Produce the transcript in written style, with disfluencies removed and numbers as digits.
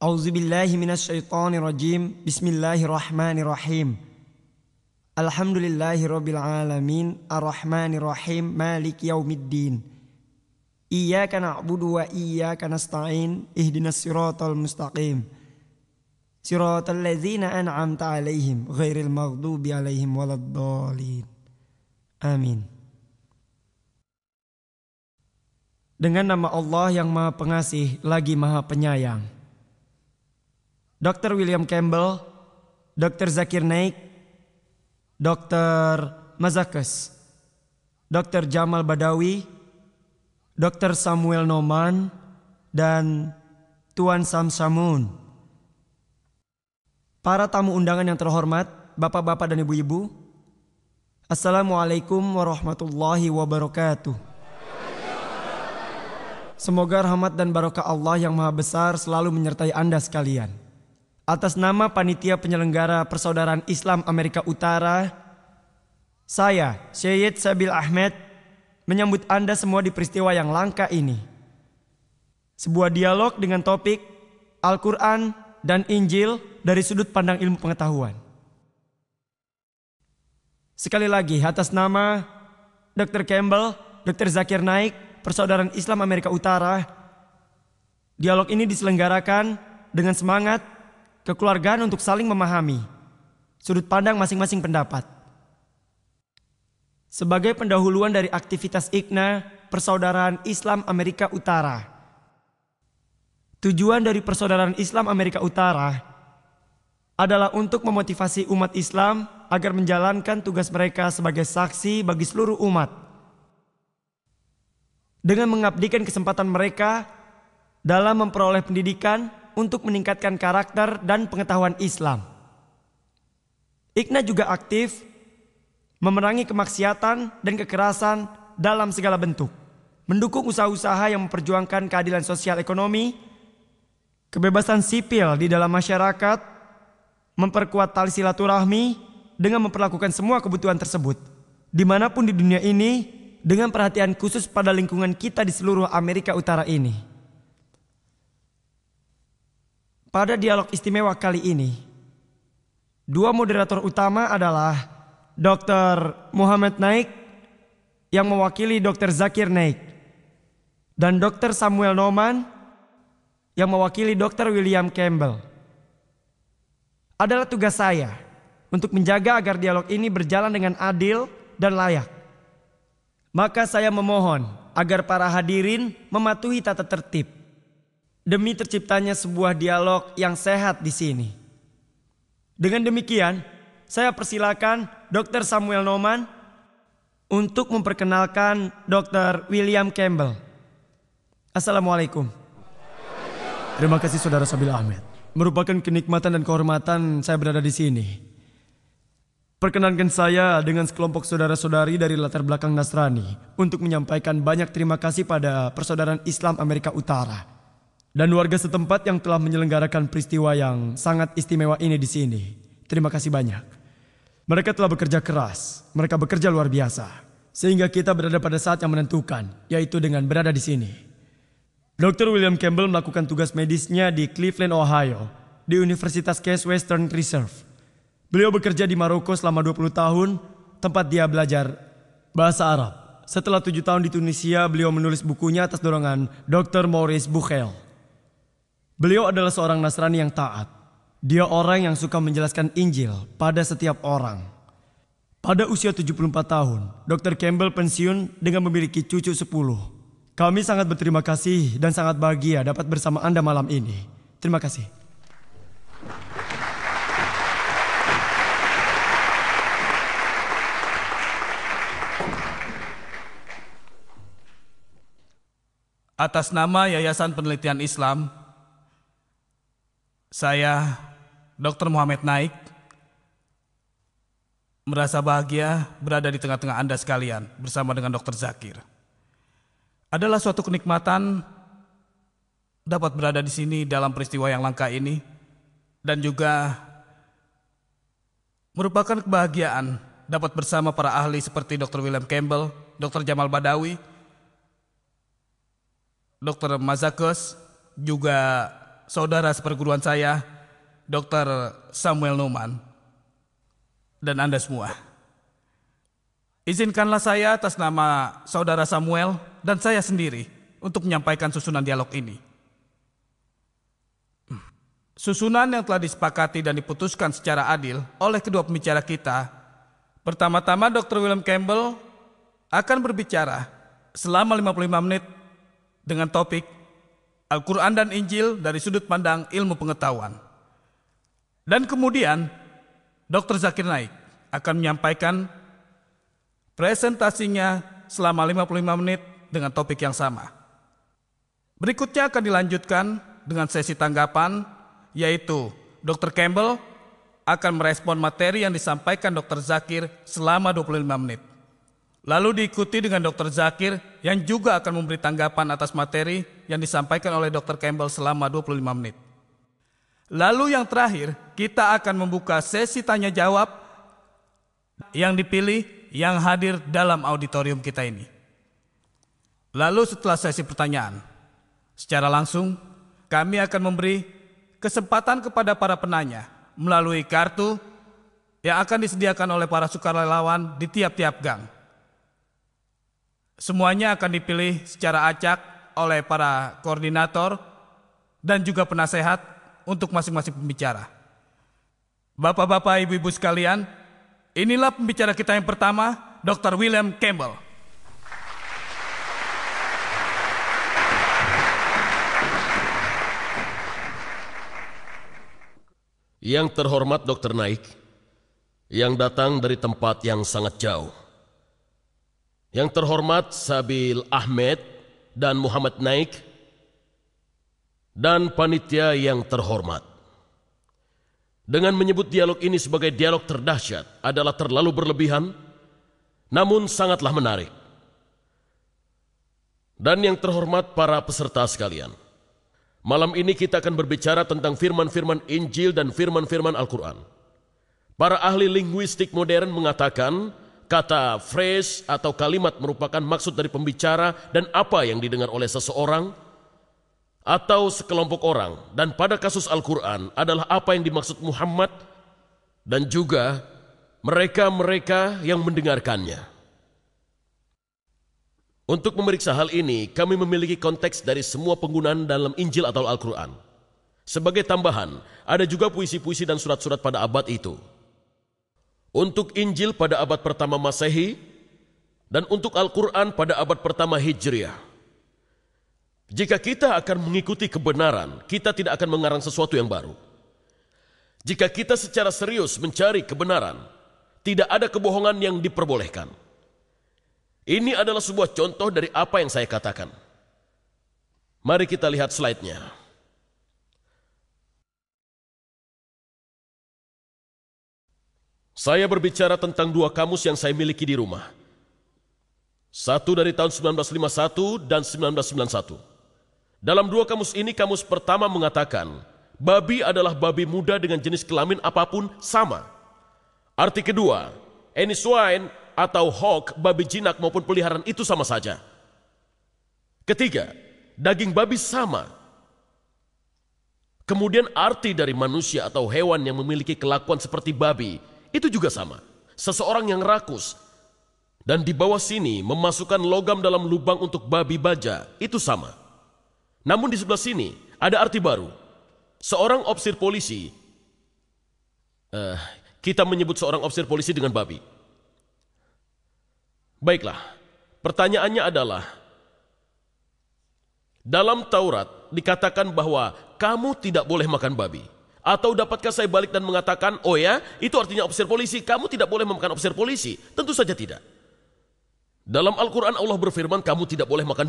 A'udzubillahi minasyaitonirrajim. Bismillahirrahmanirrahim. Alhamdulillahirabbil alamin, arrahmanirrahim, maliki yaumiddin. Iyyaka na'budu wa iyyaka nasta'in, ihdinas siratal mustaqim. Siratal ladzina an'amta 'alaihim, ghairil maghdubi 'alaihim waladdallin. Amin. Dengan nama Allah yang Maha Pengasih lagi Maha Penyayang. Dr. William Campbell, Dr. Zakir Naik, Dr. Mazakes, Dr. Jamal Badawi, Dr. Samuel Noman, dan Tuan Samsamun. Para tamu undangan yang terhormat, bapak-bapak dan ibu-ibu, Assalamualaikum warahmatullahi wabarakatuh. Semoga rahmat dan barokah Allah yang Maha Besar selalu menyertai Anda sekalian. Atas nama Panitia Penyelenggara Persaudaraan Islam Amerika Utara, saya, Syed Sabil Ahmed, menyambut Anda semua di peristiwa yang langka ini. Sebuah dialog dengan topik Al-Quran dan Injil dari sudut pandang ilmu pengetahuan. Sekali lagi, atas nama Dr. Campbell, Dr. Zakir Naik, Persaudaraan Islam Amerika Utara, dialog ini diselenggarakan dengan semangat kekeluargaan untuk saling memahami sudut pandang masing-masing pendapat. Sebagai pendahuluan dari aktivitas IKNA, Persaudaraan Islam Amerika Utara. Tujuan dari Persaudaraan Islam Amerika Utara adalah untuk memotivasi umat Islam agar menjalankan tugas mereka sebagai saksi bagi seluruh umat, dengan mengabdikan kesempatan mereka dalam memperoleh pendidikan untuk meningkatkan karakter dan pengetahuan Islam. IKNA juga aktif memerangi kemaksiatan dan kekerasan dalam segala bentuk, mendukung usaha-usaha yang memperjuangkan keadilan sosial ekonomi, kebebasan sipil di dalam masyarakat, memperkuat tali silaturahmi dengan memperlakukan semua kebutuhan tersebut dimanapun di dunia ini, dengan perhatian khusus pada lingkungan kita di seluruh Amerika Utara ini. Pada dialog istimewa kali ini, dua moderator utama adalah Dr. Muhammad Naik yang mewakili Dr. Zakir Naik dan Dr. Samuel Noman yang mewakili Dr. William Campbell. Adalah tugas saya untuk menjaga agar dialog ini berjalan dengan adil dan layak. Maka saya memohon agar para hadirin mematuhi tata tertib demi terciptanya sebuah dialog yang sehat di sini. Dengan demikian, saya persilakan Dr. Samuel Noman untuk memperkenalkan Dr. William Campbell. Assalamualaikum. Terima kasih Saudara Sabil Ahmed. Merupakan kenikmatan dan kehormatan saya berada di sini. Perkenankan saya dengan sekelompok saudara-saudari dari latar belakang Nasrani untuk menyampaikan banyak terima kasih pada Persaudaraan Islam Amerika Utara dan warga setempat yang telah menyelenggarakan peristiwa yang sangat istimewa ini di sini. Terima kasih banyak. Mereka telah bekerja keras, mereka bekerja luar biasa, sehingga kita berada pada saat yang menentukan, yaitu dengan berada di sini. Dr. William Campbell melakukan tugas medisnya di Cleveland, Ohio, di Universitas Case Western Reserve. Beliau bekerja di Maroko selama 20 tahun, tempat dia belajar bahasa Arab. Setelah 7 tahun di Tunisia, beliau menulis bukunya atas dorongan Dr. Maurice Buchel. Beliau adalah seorang Nasrani yang taat. Dia orang yang suka menjelaskan Injil pada setiap orang. Pada usia 74 tahun, Dr. Campbell pensiun dengan memiliki cucu 10. Kami sangat berterima kasih dan sangat bahagia dapat bersama Anda malam ini. Terima kasih. Atas nama Yayasan Penelitian Islam, saya, Dr. Muhammad Naik, merasa bahagia berada di tengah-tengah Anda sekalian bersama dengan Dr. Zakir. Adalah suatu kenikmatan dapat berada di sini dalam peristiwa yang langka ini, dan juga merupakan kebahagiaan dapat bersama para ahli seperti Dr. William Campbell, Dr. Jamal Badawi, Dr. Mazakes, juga saudara seperguruan saya, Dr. Samuel Numan, dan Anda semua. Izinkanlah saya atas nama saudara Samuel dan saya sendiri untuk menyampaikan susunan dialog ini. Susunan yang telah disepakati dan diputuskan secara adil oleh kedua pembicara kita. Pertama-tama Dr. William Campbell akan berbicara selama 55 menit dengan topik Al-Quran dan Injil dari sudut pandang ilmu pengetahuan. Dan kemudian Dr. Zakir Naik akan menyampaikan presentasinya selama 55 menit dengan topik yang sama. Berikutnya akan dilanjutkan dengan sesi tanggapan, yaitu Dr. Campbell akan merespon materi yang disampaikan Dr. Zakir selama 25 menit. Lalu diikuti dengan Dr. Zakir yang juga akan memberi tanggapan atas materi yang disampaikan oleh Dr. Campbell selama 25 menit. Lalu yang terakhir, kita akan membuka sesi tanya jawab yang dipilih yang hadir dalam auditorium kita ini. Lalu setelah sesi pertanyaan, secara langsung kami akan memberi kesempatan kepada para penanya melalui kartu yang akan disediakan oleh para sukarelawan di tiap-tiap gang. Semuanya akan dipilih secara acak oleh para koordinator dan juga penasehat untuk masing-masing pembicara. Bapak-bapak, ibu-ibu sekalian, inilah pembicara kita yang pertama, Dr. William Campbell. Yang terhormat Dr. Naik, yang datang dari tempat yang sangat jauh. Yang terhormat Sabil Ahmed dan Muhammad Naik, dan panitia yang terhormat. Dengan menyebut dialog ini sebagai dialog terdahsyat adalah terlalu berlebihan, namun sangatlah menarik. Dan yang terhormat para peserta sekalian, malam ini kita akan berbicara tentang firman-firman Injil dan firman-firman Al-Quran. Para ahli linguistik modern mengatakan kata phrase atau kalimat merupakan maksud dari pembicara dan apa yang didengar oleh seseorang atau sekelompok orang, dan pada kasus Al-Quran adalah apa yang dimaksud Muhammad dan juga mereka-mereka yang mendengarkannya. Untuk memeriksa hal ini, kami memiliki konteks dari semua penggunaan dalam Injil atau Al-Quran. Sebagai tambahan, ada juga puisi-puisi dan surat-surat pada abad itu. Untuk Injil pada abad pertama Masehi dan untuk Al-Quran pada abad pertama Hijriah. Jika kita akan mengikuti kebenaran, kita tidak akan mengarang sesuatu yang baru. Jika kita secara serius mencari kebenaran, tidak ada kebohongan yang diperbolehkan. Ini adalah sebuah contoh dari apa yang saya katakan. Mari kita lihat slide-nya. Saya berbicara tentang dua kamus yang saya miliki di rumah. Satu dari tahun 1951 dan 1991. Dalam dua kamus ini, kamus pertama mengatakan, babi adalah babi muda dengan jenis kelamin apapun sama. Arti kedua, any swine atau hog, babi jinak maupun peliharaan itu sama saja. Ketiga, daging babi sama. Kemudian arti dari manusia atau hewan yang memiliki kelakuan seperti babi, itu juga sama. Seseorang yang rakus. Dan di bawah sini memasukkan logam dalam lubang untuk babi baja, itu sama. Namun di sebelah sini ada arti baru. Seorang ofisir polisi, kita menyebut seorang ofisir polisi dengan babi. Baiklah, pertanyaannya adalah, dalam Taurat dikatakan bahwa kamu tidak boleh makan babi. Atau dapatkah saya balik dan mengatakan, oh ya, itu artinya ofisir polisi, kamu tidak boleh memakan ofisir polisi? Tentu saja tidak. Dalam Al-Quran Allah berfirman, kamu tidak boleh makan